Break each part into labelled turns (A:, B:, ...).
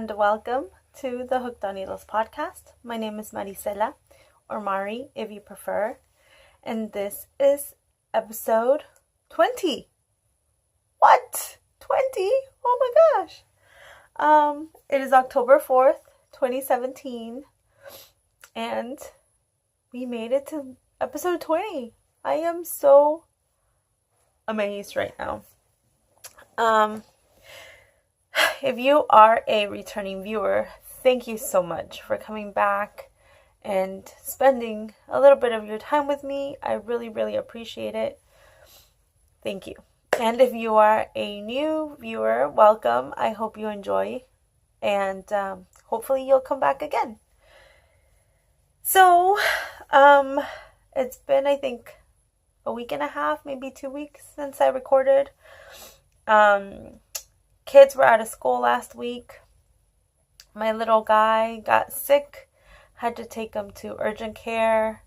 A: and welcome to the Hooked on Needles podcast. My name is Maricela, or Mari if you prefer, and this is episode 20. What? 20? Oh my gosh. It is October 4th, 2017, and we made it to episode 20. I am so amazed right now. If you are a returning viewer, thank you so much for coming back and spending a little bit of your time with me. I really, really appreciate it. Thank you. And if you are a new viewer, welcome. I hope you enjoy, and hopefully you'll come back again. So, it's been, I think, a week and a half, maybe 2 weeks since I recorded. Kids were out of school last week. My little guy got sick. Had to take him to urgent care.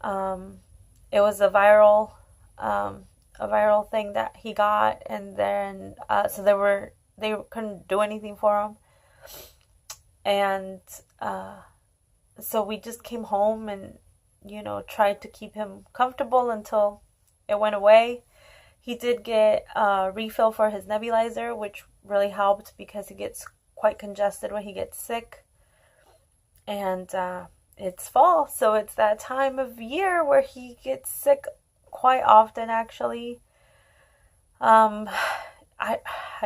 A: It was a viral thing that he got, and then so they couldn't do anything for him, and so we just came home and tried to keep him comfortable until it went away. He did get a refill for his nebulizer, which really helped because he gets quite congested when he gets sick. And it's fall, so it's that time of year where he gets sick quite often, actually. I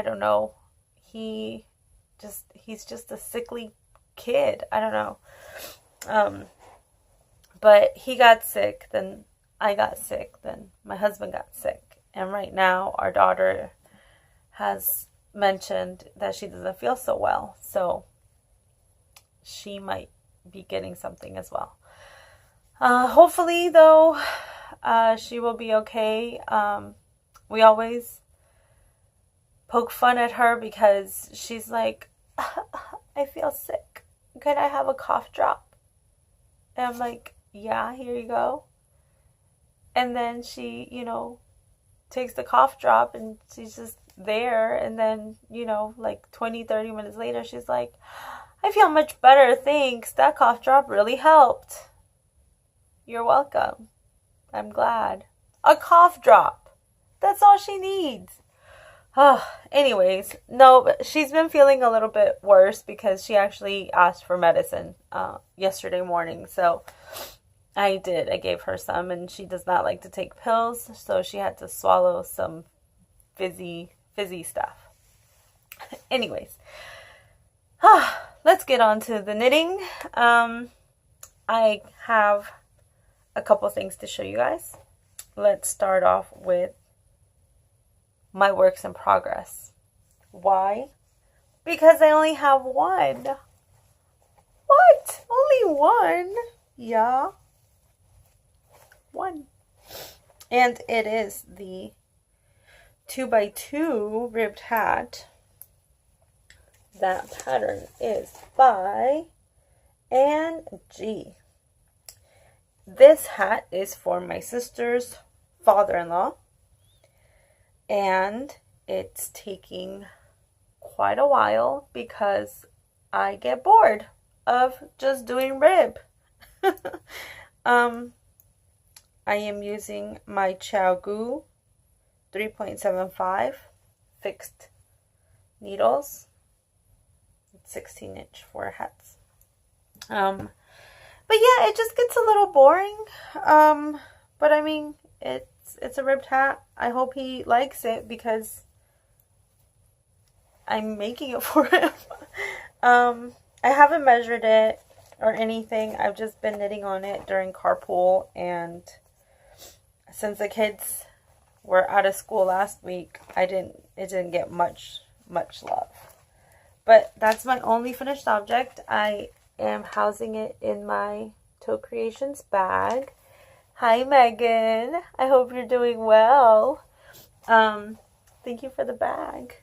A: don't know. He's just a sickly kid. I don't know. But he got sick, then I got sick, then my husband got sick. And right now, our daughter has mentioned that she doesn't feel so well. So she might be getting something as well. Hopefully, though, she will be okay. We always poke fun at her because she's like, I feel sick. Could I have a cough drop? And I'm like, yeah, here you go. And then she, takes the cough drop and she's just there, and then like 20-30 minutes later she's like, I feel much better, thanks, that cough drop really helped. You're welcome. I'm glad. A cough drop, that's all she needs. Anyways, no, but she's been feeling a little bit worse because she actually asked for medicine yesterday morning, so I gave her some, and she does not like to take pills, so she had to swallow some fizzy stuff. Anyways, let's get on to the knitting. I have a couple things to show you guys. Let's start off with my works in progress. Why? Because I only have one. What? Only one? Yeah. One. And it is the 2x2 ribbed hat. That pattern is by OMG. This hat is for my sister's father-in-law, and it's taking quite a while because I get bored of just doing rib. I am using my Gu 3.75 fixed needles. It's 16-inch for hats. But yeah, it just gets a little boring. But I mean, it's a ribbed hat. I hope he likes it because I'm making it for him. I haven't measured it or anything. I've just been knitting on it during carpool, and since the kids were out of school last week, it didn't get much love. But that's my only finished object. I am housing it in my Toe Creations bag. Hi, Megan. I hope you're doing well. Thank you for the bag.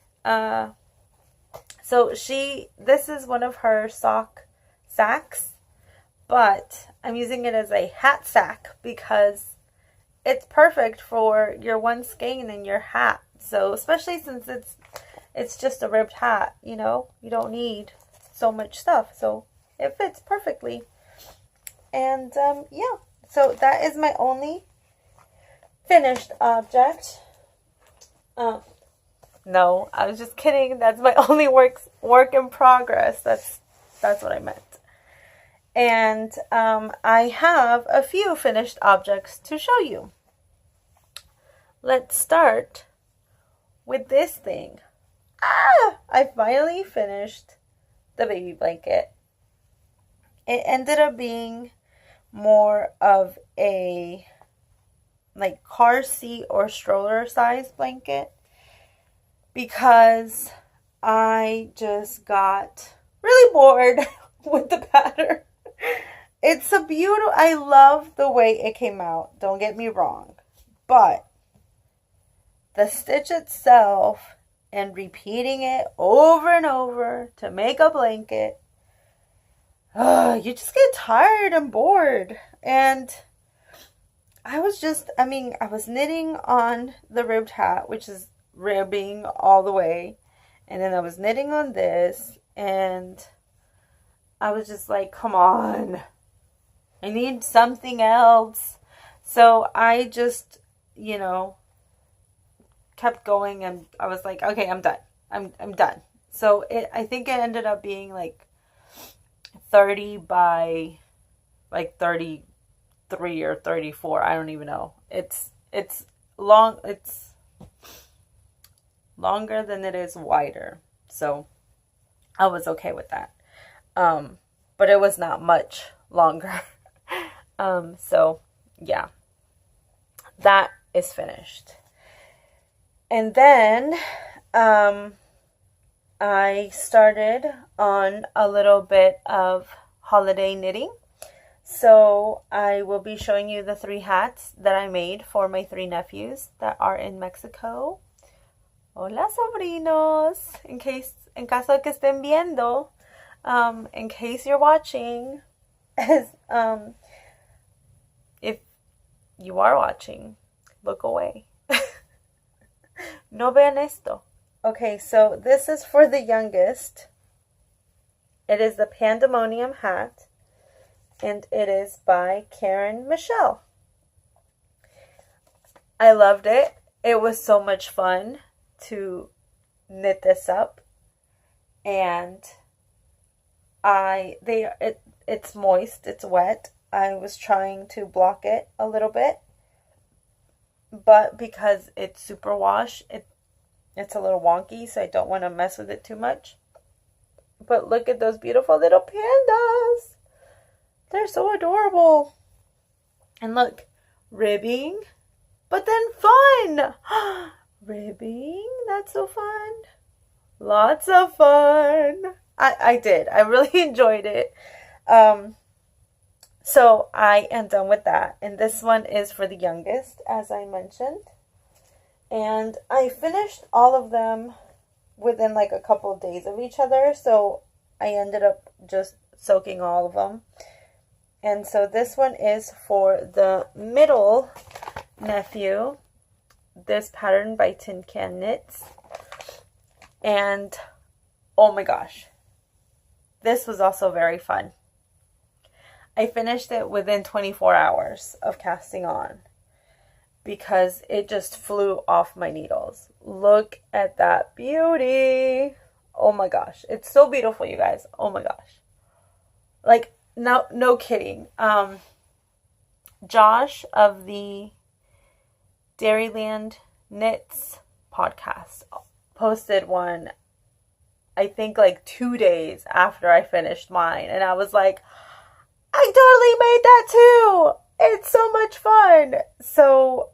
A: So this is one of her sock sacks, but I'm using it as a hat sack because it's perfect for your one skein and your hat. So especially since it's just a ribbed hat, you don't need so much stuff. So it fits perfectly. And yeah, so that is my only finished object. No, I was just kidding. That's my only work in progress. That's what I meant. And I have a few finished objects to show you. Let's start with this thing. I finally finished the baby blanket. It ended up being more of a like car seat or stroller size blanket because I just got really bored with the pattern. It's a beautiful, I love the way it came out, don't get me wrong, but the stitch itself and repeating it over and over to make a blanket, you just get tired and bored. And I was knitting on the ribbed hat, which is ribbing all the way, and then I was knitting on this, and I was just like, come on, I need something else. So I just, kept going, and I was like, okay, I'm done. I'm done. So I think it ended up being like 30 by like 33 or 34. I don't even know. It's long. It's longer than it is wider. So I was okay with that. But it was not much longer. So yeah, that is finished. And then, I started on a little bit of holiday knitting. So I will be showing you the 3 hats that I made for my 3 nephews that are in Mexico. Hola, sobrinos. En caso de que estén viendo, in case you're watching, if you are watching, look away. No vean esto. Okay, so this is for the youngest. It is the Pandemonium hat, and it is by Karen Michelle. I loved it. It was so much fun to knit this up, and it's moist, it's wet. I was trying to block it a little bit, but because it's superwash, it's a little wonky, so I don't want to mess with it too much. But look at those beautiful little pandas. They're so adorable. And look, ribbing, but then fun. Ribbing, that's so fun. Lots of fun. I did. I really enjoyed it. So I am done with that. And this one is for the youngest, as I mentioned. And I finished all of them within like a couple of days of each other. So I ended up just soaking all of them. And so this one is for the middle nephew. This pattern by Tin Can Knits. And oh my gosh, this was also very fun. I finished it within 24 hours of casting on because it just flew off my needles. Look at that beauty. Oh my gosh. It's so beautiful, you guys. Oh my gosh. Like, no kidding. Josh of the Dairyland Knits podcast posted one, I think like 2 days after I finished mine. And I was like, I totally made that too. It's so much fun. So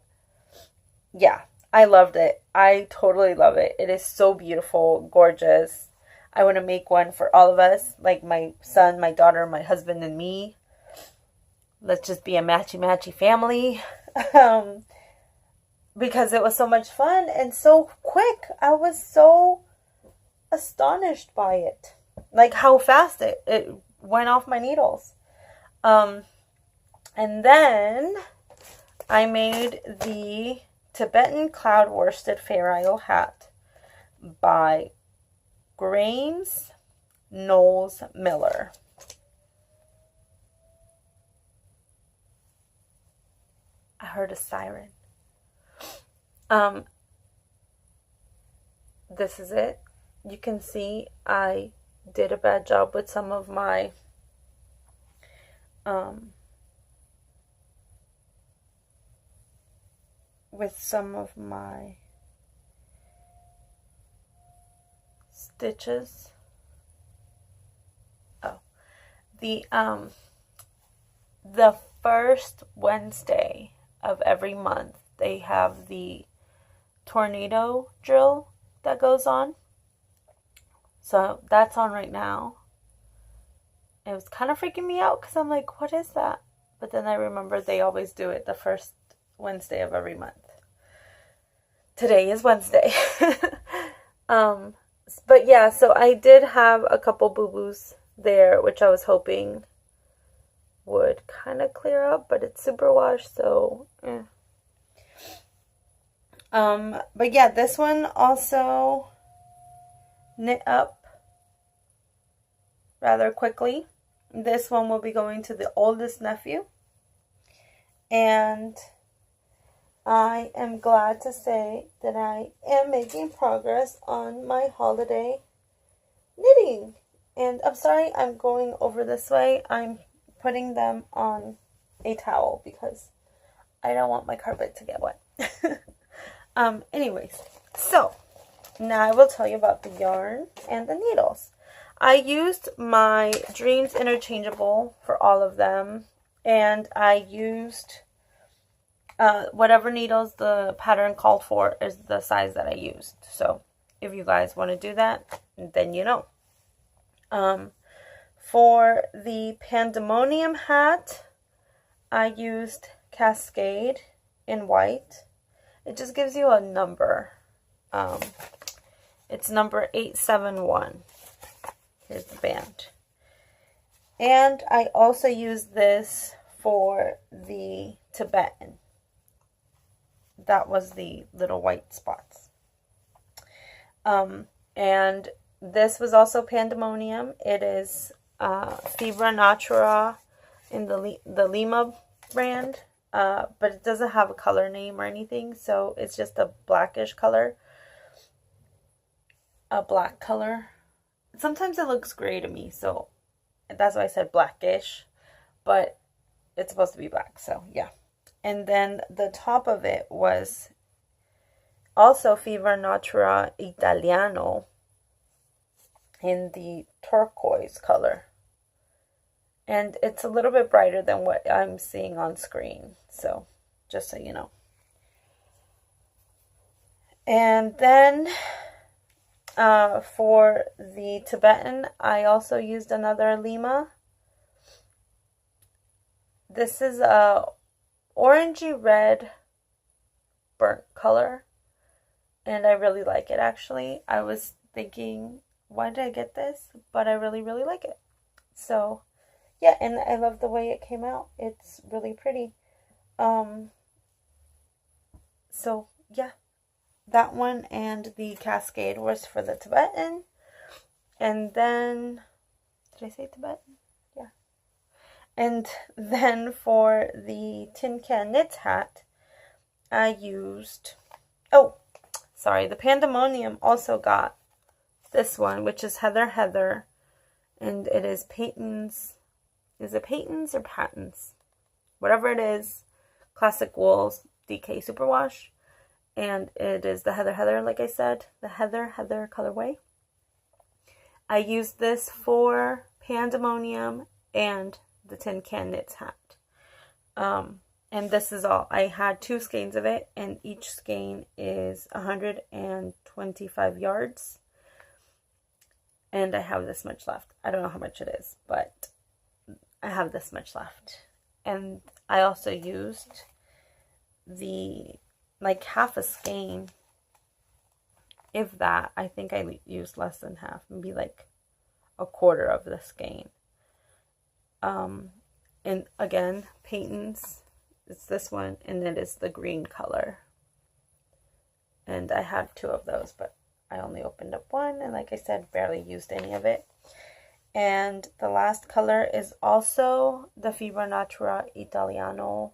A: yeah, I loved it. I totally love it. It is so beautiful, gorgeous. I want to make one for all of us, like my son, my daughter, my husband, and me. Let's just be a matchy family. Because it was so much fun and so quick. I was so astonished by it. Like how fast it went off my needles. And then I made the Tibetan Cloud Worsted Fair Isle hat by Grains Knowles Miller. I heard a siren. This is it. You can see I did a bad job with some of my stitches. Oh, the first Wednesday of every month they have the tornado drill that goes on. So that's on right now. It was kind of freaking me out because I'm like, what is that? But then I remember they always do it the first Wednesday of every month. Today is Wednesday. But yeah, so I did have a couple boo-boos there, which I was hoping would kind of clear up, but it's superwash, so but yeah, this one also knit up rather quickly. This one will be going to the oldest nephew, and I am glad to say that I am making progress on my holiday knitting. And I'm sorry I'm going over this way. I'm putting them on a towel because I don't want my carpet to get wet. Anyways, so now I will tell you about the yarn and the needles. I used my Dreams Interchangeable for all of them, and I used whatever needles the pattern called for is the size that I used. So if you guys want to do that, then you know. For the Pandemonium hat, I used Cascade in white. It just gives you a number. It's number 871. Here's the band. And I also used this for the Tibetan. That was the little white spots. And this was also Pandemonium. It is Fibra Natura in the Lima brand. But it doesn't have a color name or anything. So it's just a blackish color. A black color. Sometimes it looks gray to me. So that's why I said blackish. But it's supposed to be black. So yeah. And then the top of it was also Fibra Natura Italiano in the turquoise color. And it's a little bit brighter than what I'm seeing on screen. So, just so you know. And then for the Tibetan, I also used another Lima. This is a orangey red burnt color. And I really like it, actually. I was thinking, why did I get this? But I really, really like it. So, yeah, and I love the way it came out. It's really pretty. So, yeah. That one and the Cascade was for the Tibetan. And then, did I say Tibetan? Yeah. And then for the Tin Can Knits hat, I used, the Pandemonium also got this one, which is Heather Heather, and it is Peyton's, is it Peyton's or Patton's? Whatever it is, Classic Wools DK Superwash, and it is the Heather Heather, like I said, the Heather Heather colorway. I used this for Pandemonium and the Tin Can Knits hat. And this is all. I had 2 skeins of it, and each skein is 125 yards. And I have this much left. I don't know how much it is, but I have this much left. And I also used half a skein. If that, I think I used less than half. Maybe like a quarter of the skein. And again, Peyton's. It's this one, and it is the green color. And I have 2 of those, but I only opened up one, and like I said, barely used any of it. And the last color is also the Fibra Natura Italiano.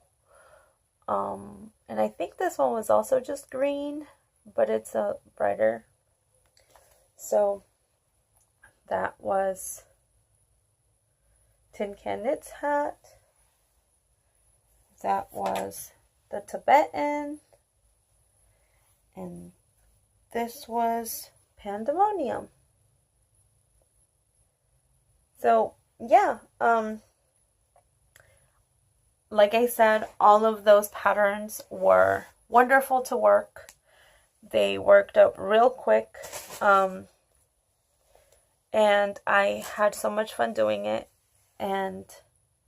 A: And I think this one was also just green, but it's a brighter. So that was Tin Can Knits hat. That was the Tibetan. And this was Pandemonium. So yeah, like I said, all of those patterns were wonderful to work. They worked up real quick. And I had so much fun doing it. And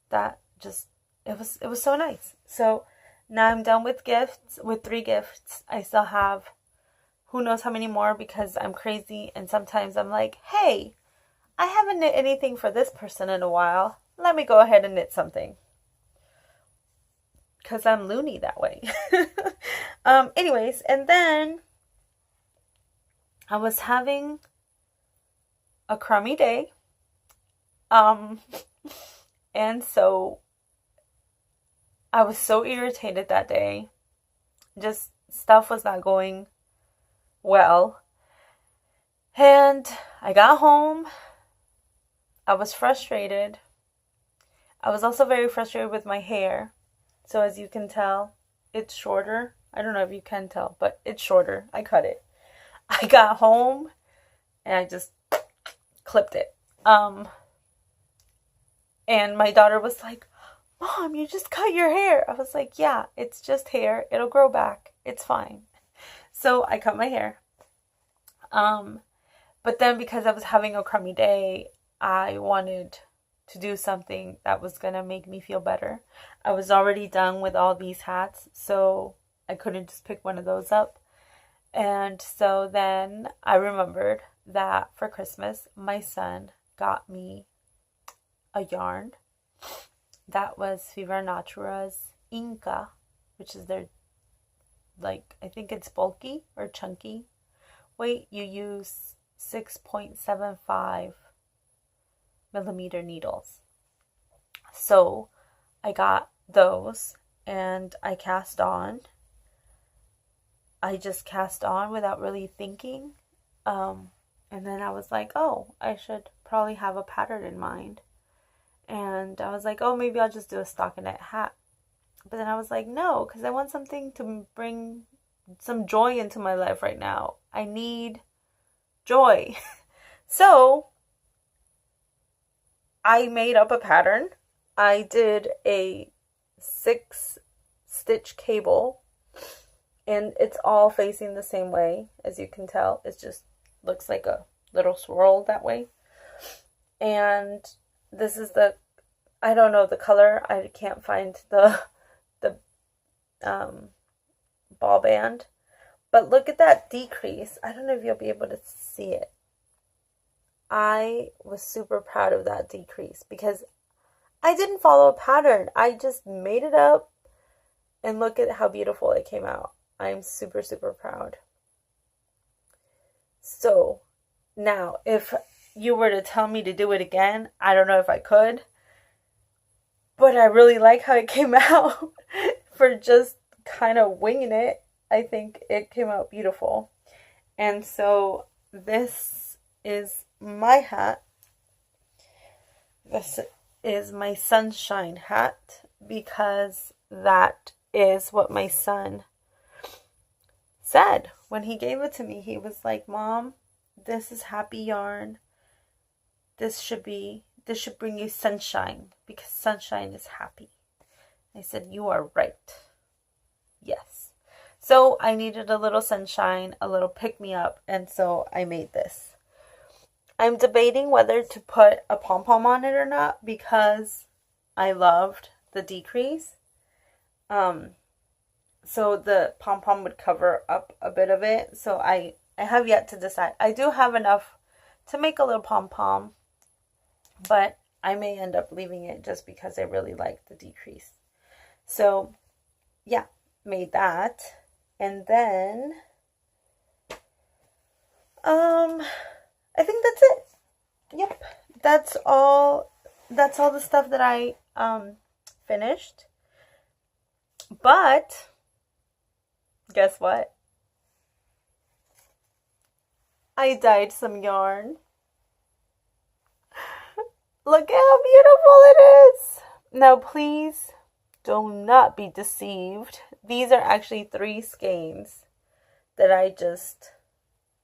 A: that just, it was so nice. So now I'm done with gifts, with 3 gifts. I still have who knows how many more because I'm crazy. And sometimes I'm like, hey, I haven't knit anything for this person in a while. Let me go ahead and knit something. Because I'm loony that way. Anyways, and then I was having a crummy day. And so I was so irritated that day. Just stuff was not going well. And I got home. I was frustrated. I was also very frustrated with my hair. So as you can tell, it's shorter. I don't know if you can tell, but it's shorter. I cut it. I got home and I just clipped it. And my daughter was like, Mom, you just cut your hair. I was like, yeah, it's just hair. It'll grow back. It's fine. So I cut my hair. But then because I was having a crummy day, I wanted to do something that was going to make me feel better. I was already done with all these hats, so I couldn't just pick one of those up. And so then I remembered that for Christmas, my son got me a yarn. That was Fibra Natura's Inca, which is their, like, I think it's bulky or chunky. Wait, you use 6.75 millimeter needles. So I got those and I cast on. I just cast on without really thinking. And then I was like, oh, I should probably have a pattern in mind. And I was like, oh, maybe I'll just do a stockinette hat. But then I was like, no, because I want something to bring some joy into my life right now. I need joy. So I made up a pattern. I did a 6-stitch cable. And it's all facing the same way, as you can tell. It just looks like a little swirl that way. And this is the, I don't know the color. I can't find the ball band. But look at that decrease. I don't know if you'll be able to see it. I was super proud of that decrease because I didn't follow a pattern. I just made it up and look at how beautiful it came out. I'm super, super proud. So now if you were to tell me to do it again, I don't know if I could, but I really like how it came out for just kind of winging it. I think it came out beautiful. And so this is my hat. This is my sunshine hat because that is what my son said when he gave it to me. He was like, Mom, this is happy yarn. This should bring you sunshine because sunshine is happy. I said, you are right. Yes. So I needed a little sunshine, a little pick-me-up, and so I made this. I'm debating whether to put a pom-pom on it or not because I loved the decrease. So the pom-pom would cover up a bit of it. So I have yet to decide. I do have enough to make a little pom-pom, but I may end up leaving it just because I really like the decrease. So yeah, made that. And then I think that's it. Yep, that's all the stuff that I finished. But guess what? I dyed some yarn. Look at how beautiful it is. Now please do not be deceived. These are actually 3 skeins that I just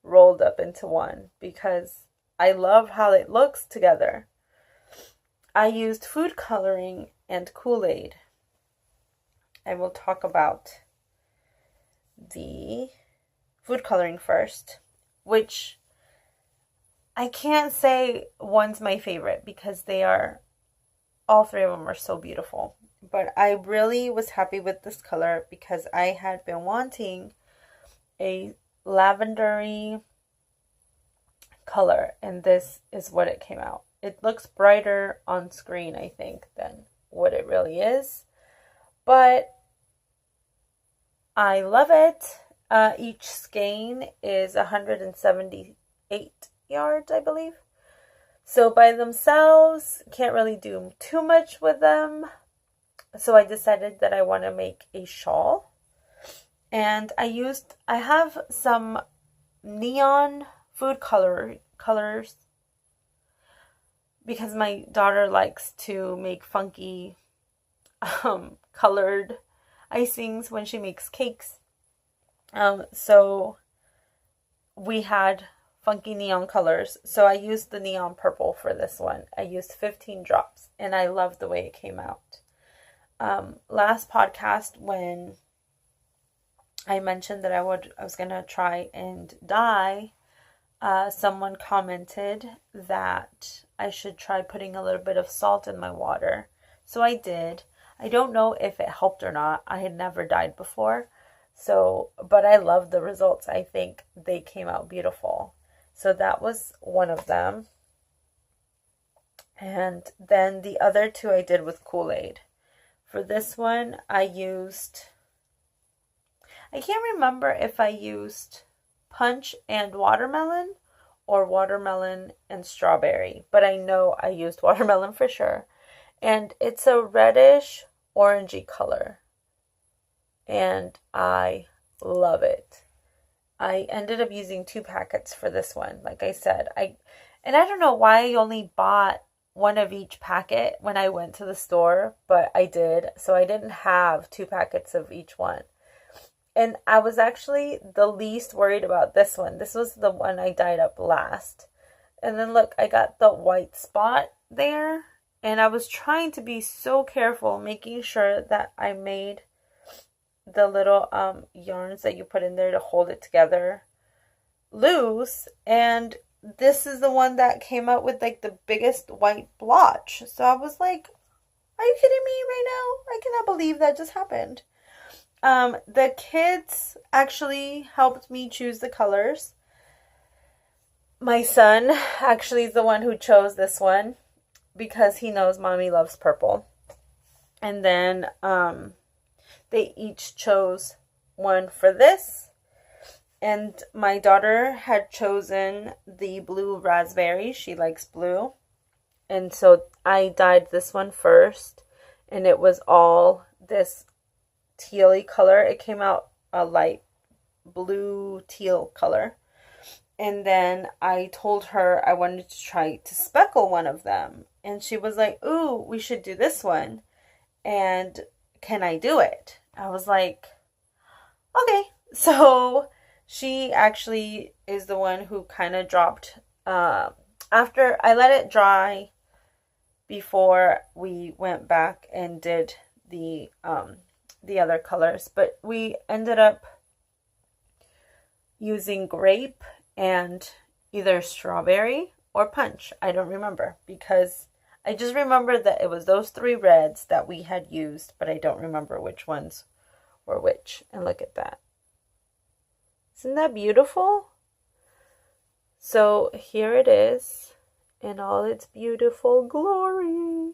A: rolled up into one because I love how it looks together. I used food coloring and Kool-Aid. I will talk about the food coloring first, which I can't say one's my favorite because all 3 of them are so beautiful. But I really was happy with this color because I had been wanting a lavendery color, and this is what it came out. It looks brighter on screen, I think, than what it really is. But I love it. Each skein is 178 yards, I believe. So by themselves, can't really do too much with them. So I decided that I want to make a shawl. And I have some neon food colors because my daughter likes to make funky colored icings when she makes cakes. So we had funky neon colors. So I used the neon purple for this one. I used 15 drops and I love the way it came out. Last podcast when I mentioned that I was going to try and dye, someone commented that I should try putting a little bit of salt in my water. So I did. I don't know if it helped or not. I had never dyed before. But I love the results. I think they came out beautiful. So that was one of them. And then the other 2 I did with Kool-Aid. For this one, I can't remember if I used punch and watermelon or watermelon and strawberry, but I know I used watermelon for sure. And it's a reddish orangey color. And I love it. I ended up using 2 packets for this one. Like I said, I don't know why I only bought one of each packet when I went to the store, but I did. So I didn't have 2 packets of each one. And I was actually the least worried about this one. This was the one I dyed up last. And then look, I got the white spot there. And I was trying to be so careful, making sure that I made the little yarns that you put in there to hold it together loose. And this is the one that came out with like the biggest white blotch. So I was like, are you kidding me right now? I cannot believe that just happened. The kids actually helped me choose the colors. My son actually is the one who chose this one because he knows mommy loves purple. And then they each chose one for this. And my daughter had chosen the blue raspberry. She likes blue. And so I dyed this one first. And it was all this teal-y color. It came out a light blue teal color. And then I told her I wanted to try to speckle one of them. And she was like, ooh, we should do this one. And can I do it? I was like, okay. So she actually is the one who kind of dropped, after I let it dry before we went back and did the other colors. But we ended up using grape and either strawberry or punch. I don't remember because I just remember that it was those 3 reds that we had used, but I don't remember which ones were which. And look at that. Isn't that beautiful? So here it is in all its beautiful glory.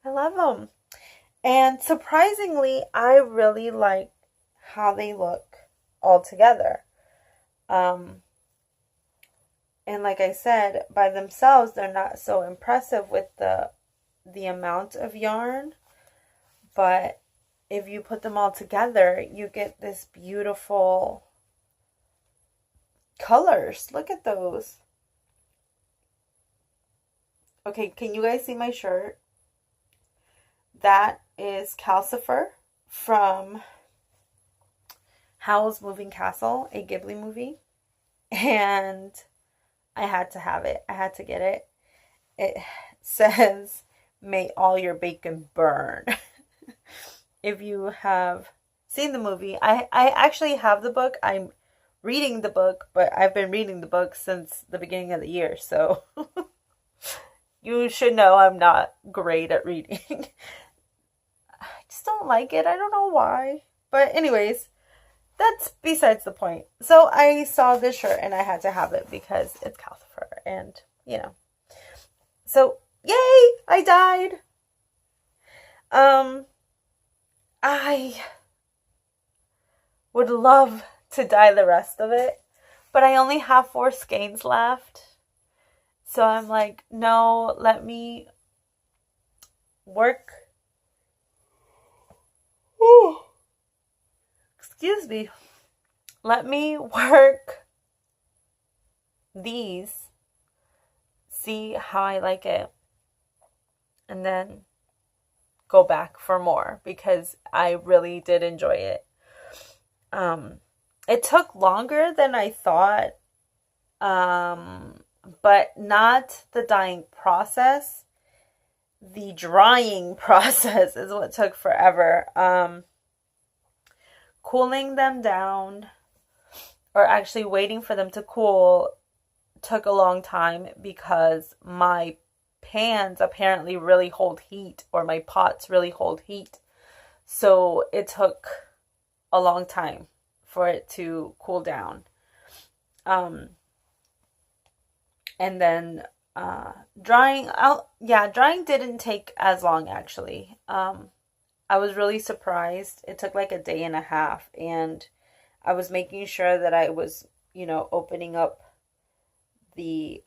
A: I love them. And surprisingly, I really like how they look all together. And like I said, by themselves, they're not so impressive with the amount of yarn. But if you put them all together, you get this beautiful colors. Look at those. Okay, can you guys see my shirt? That is Calcifer from Howl's Moving Castle, a Ghibli movie. And I had to have it. I had to get it. It says, "May all your bacon burn." If you have seen the movie, I actually have the book. I'm reading the book, but I've been reading the book since the beginning of the year, so you should know I'm not great at reading. I just don't like it. I don't know why. But anyways, that's besides the point. So I saw this shirt and I had to have it because it's Calcifer and, you know. So, yay! I died! I would love to dye the rest of it, but I only have 4 skeins left. So I'm like, no, let me work. Ooh. Excuse me. Let me work these, see how I like it, and then go back for more because I really did enjoy it. It took longer than I thought, but not the dyeing process. The drying process is what took forever. Cooling them down, or actually waiting for them to cool, took a long time because my pans apparently really hold heat, or my pots really hold heat. So it took a long time for it to cool down. And then drying didn't take as long actually. I was really surprised. It took like a day and a half, and I was making sure that I was, opening up the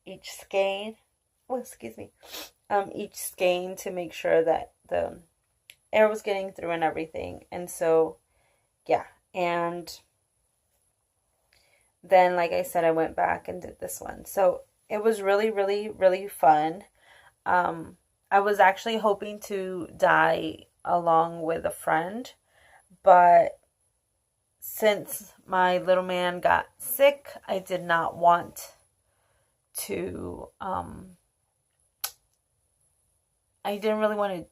A: each skein. Oh, excuse me. Each skein to make sure that the air was getting through and everything. And so, yeah. And then, like I said, I went back and did this one. So it was really, really, really fun. I was actually hoping to dye along with a friend, but since my little man got sick, I did not want to, I didn't really want to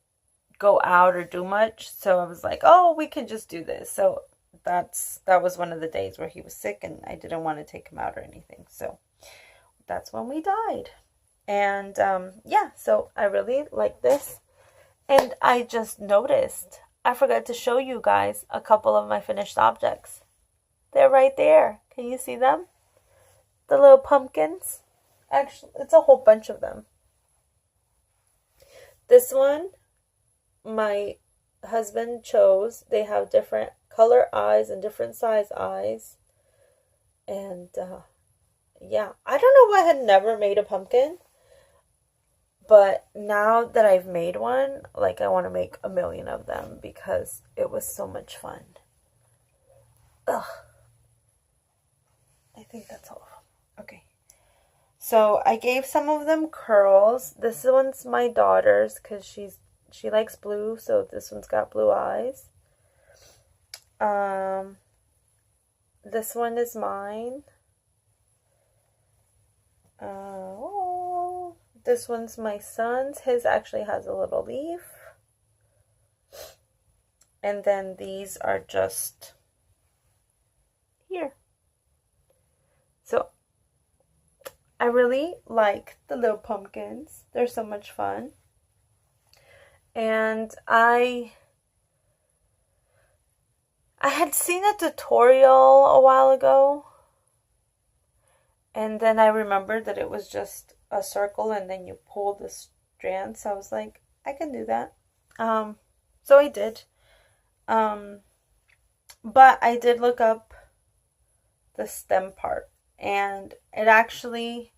A: go out or do much, so I was like, oh, we can just do this. So that was one of the days where he was sick and I didn't want to take him out or anything, so that's when we died. And yeah, so I really like this. And I just noticed I forgot to show you guys a couple of my finished objects. They're right there. Can you see them? The little pumpkins. Actually, it's a whole bunch of them. This one, my husband chose. They have different color eyes and different size eyes. And yeah, I don't know why I had never made a pumpkin. But now that I've made one, like, I want to make a million of them because it was so much fun. Ugh. I think that's all of them. Okay. So I gave some of them curls. This one's my daughter's because she likes blue, so this one's got blue eyes. This one is mine. This one's my son's. His actually has a little leaf. And then these are just here. So I really like the little pumpkins. They're so much fun. And I had seen a tutorial a while ago. And then I remembered that it was just a circle and then you pull the strand. So I was like, I can do that. So I did. But I did look up the stem part. And it actually,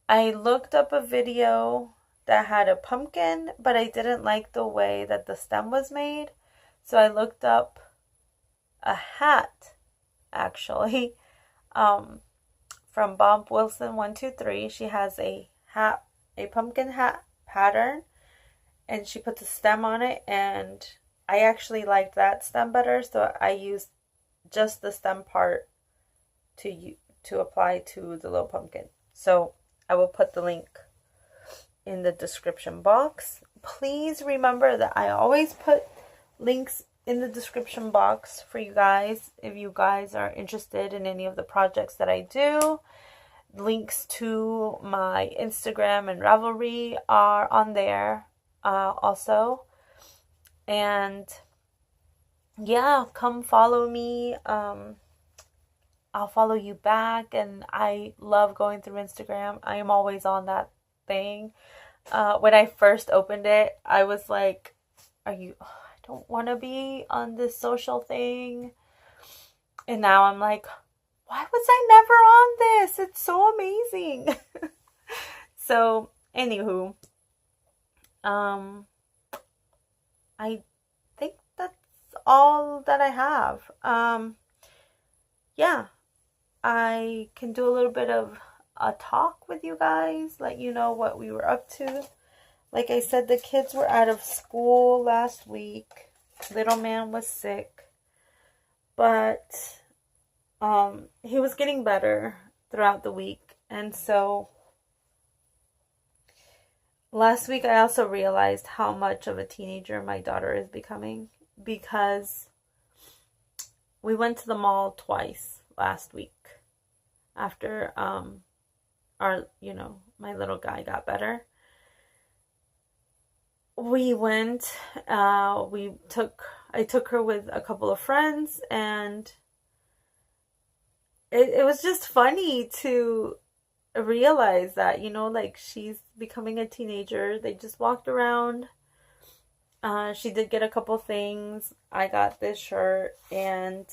A: I looked up a video that had a pumpkin, but I didn't like the way that the stem was made. So I looked up a hat, actually, from Bob Wilson 123. She has a hat, a pumpkin hat pattern, and she puts a stem on it, and I actually liked that stem better, so I used just the stem part to apply to the little pumpkin. So I will put the link in the description box. Please remember that I always put links in the description box for you guys if you guys are interested in any of the projects that I do. Links to my Instagram and Ravelry are on there also. And yeah, come follow me. I'll follow you back, and I love going through Instagram. I am always on that thing. When I first opened it, I was like, I don't want to be on this social thing. And now I'm like, why was I never on this? It's so amazing. So, anywho, I think that's all that I have. Yeah, I can do a little bit of a talk with you guys, let you know what we were up to. Like I said, the kids were out of school last week. Little man was sick, but he was getting better throughout the week. And so last week I also realized how much of a teenager my daughter is becoming, because we went to the mall twice last week after my little guy got better. We went, I took her with a couple of friends, and it was just funny to realize that, like, she's becoming a teenager. They just walked around. She did get a couple things. I got this shirt, and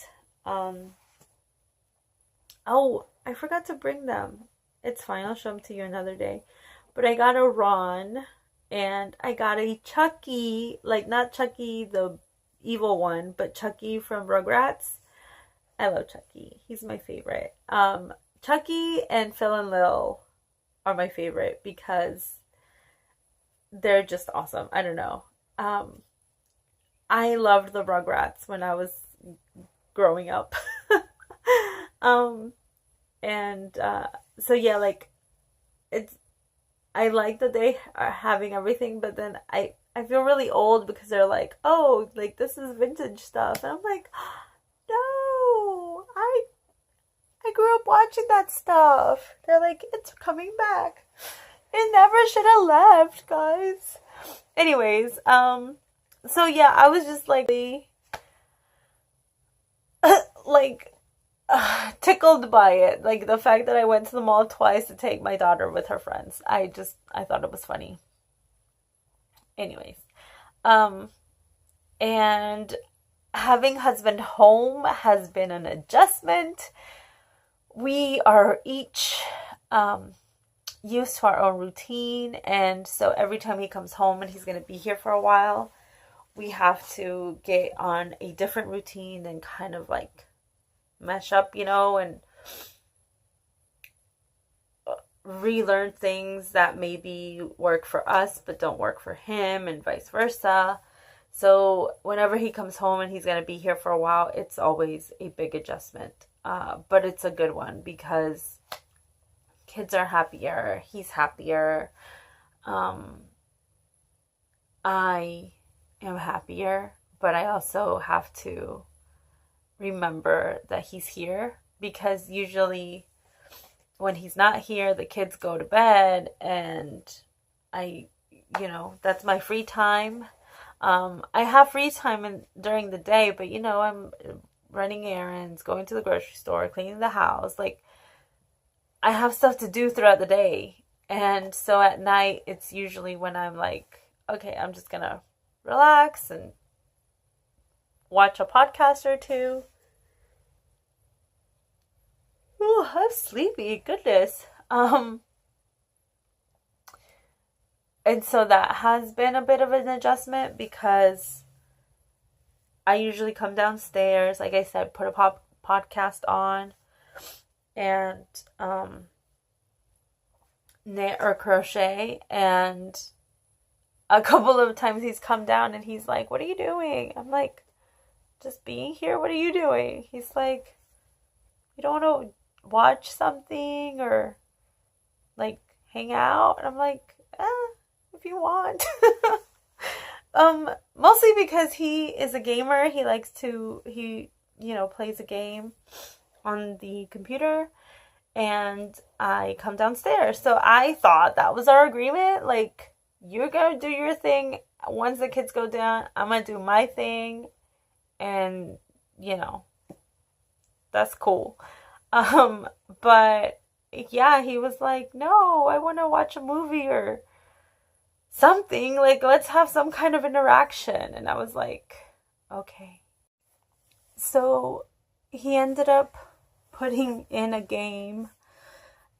A: I forgot to bring them. It's fine, I'll show them to you another day. But I got a Ron, and I got a Chucky, like not Chucky the evil one, but Chucky from Rugrats. I love Chucky. He's my favorite. Chucky and Phil and Lil are my favorite because they're just awesome. I don't know. I loved the Rugrats when I was growing up. So yeah, like, I like that they are having everything, but then I feel really old because they're like, oh, like, this is vintage stuff. And I'm like, no, I grew up watching that stuff. They're like, it's coming back. It never should have left, guys. Anyways, so yeah, I was just like, tickled by it. Like, the fact that I went to the mall twice to take my daughter with her friends. I thought it was funny. Anyways, and having husband home has been an adjustment. We are each used to our own routine, and so every time he comes home and he's going to be here for a while, we have to get on a different routine and kind of like mesh up, and relearn things that maybe work for us but don't work for him, and vice versa. So whenever he comes home and he's going to be here for a while, it's always a big adjustment. But it's a good one because kids are happier. He's happier. I am happier, but I also have to remember that he's here, because usually when he's not here, the kids go to bed, and that's my free time. I have free time during the day, but I'm running errands, going to the grocery store, cleaning the house. Like, I have stuff to do throughout the day. And so at night, it's usually when I'm like, okay, I'm just gonna relax and watch a podcast or two. Oh, I'm sleepy. Goodness. And so that has been a bit of an adjustment because I usually come downstairs, like I said, put a podcast on and knit or crochet. And a couple of times he's come down and he's like, "What are you doing?" I'm like, "Just being here. What are you doing?" He's like, "You don't want to watch something or like hang out?" And I'm like, if you want. Mostly because he is a gamer. He likes to, plays a game on the computer, and I come downstairs. So I thought that was our agreement. Like, you're gonna do your thing. Once the kids go down, I'm gonna do my thing, and that's cool. But yeah, he was like, "No, I want to watch a movie or something. Like, let's have some kind of interaction." And I was like, okay. So he ended up putting in a game,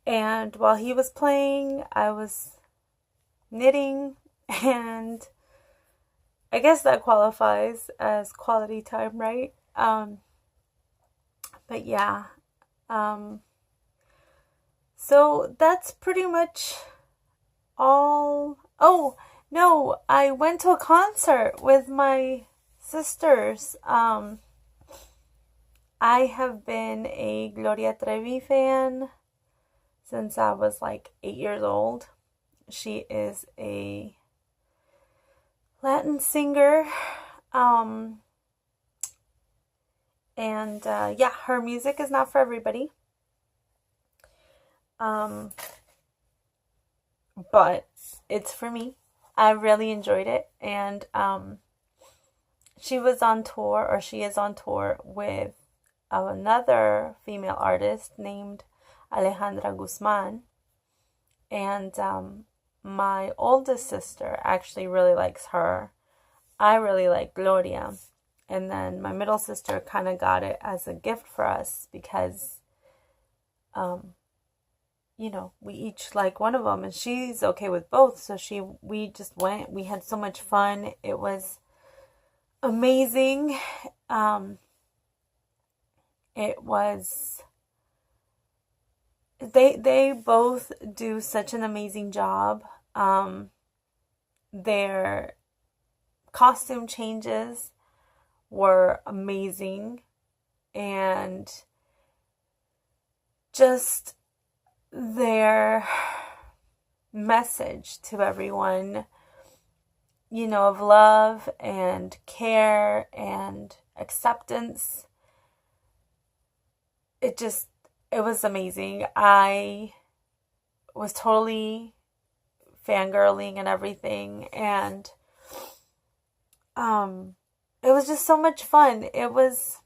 A: and while he was playing, I was knitting, and I guess that qualifies as quality time, right? But yeah. So that's pretty much all. Oh, no, I went to a concert with my sisters. I have been a Gloria Trevi fan since I was like 8 years old. She is a Latin singer. And yeah, her music is not for everybody. But it's for me. I really enjoyed it. And she was on tour, or she is on tour with another female artist named Alejandra Guzman. And my oldest sister actually really likes her. I really like Gloria. And then my middle sister kind of got it as a gift for us because we each like one of them, and she's okay with both. So we just went. We had so much fun. It was amazing. It was. They both do such an amazing job. Their costume changes were amazing, and just their message to everyone, of love and care and acceptance. It was amazing. I was totally fangirling and everything, and it was just so much fun. It was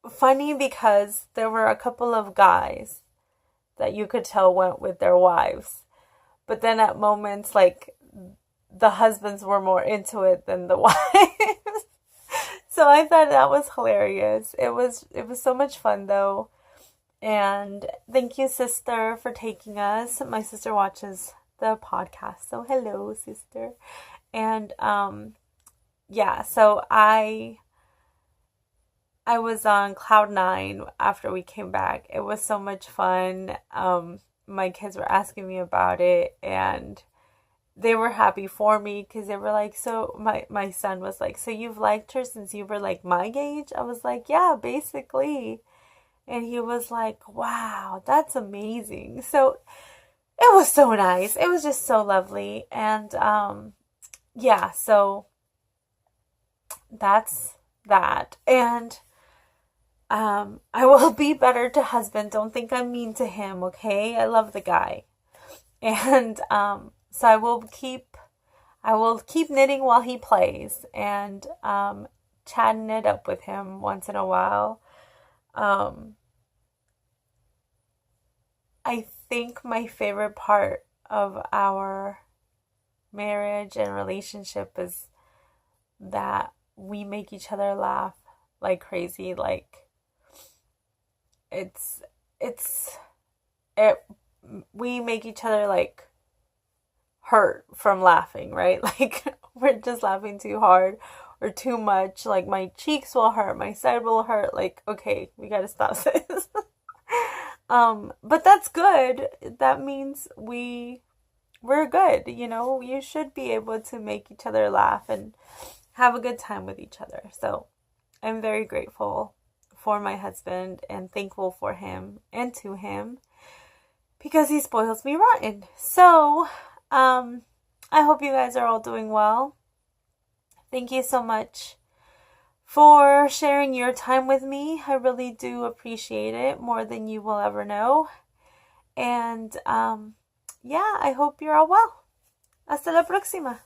A: funny because there were a couple of guys that you could tell went with their wives, but then at moments, like, the husbands were more into it than the wives. So I thought that was hilarious. It was so much fun though. And thank you, sister, for taking us. My sister watches the podcast, so hello, sister. And yeah, so I was on cloud 9 after we came back. It was so much fun. My kids were asking me about it, and they were happy for me because they were like, so my son was like, "So you've liked her since you were like my age?" I was like, "Yeah, basically." And he was like, "Wow, that's amazing." So it was so nice. It was just so lovely. And yeah, so that's that. And I will be better to husband. Don't think I'm mean to him, okay? I love the guy. And so I will keep knitting while he plays, and chatting it up with him once in a while. I think my favorite part of our marriage and relationship is that we make each other laugh like crazy. Like, it's it, we make each other like hurt from laughing, right? Like we're just laughing too hard or too much. Like my cheeks will hurt, my side will hurt. Like, okay, we gotta stop this. But that's good. That means we're good, you know. You should be able to make each other laugh and have a good time with each other. So I'm very grateful for my husband and thankful for him and to him because he spoils me rotten. So I hope you guys are all doing well. Thank you so much for sharing your time with me. I really do appreciate it more than you will ever know. And yeah, I hope you're all well. Hasta la próxima.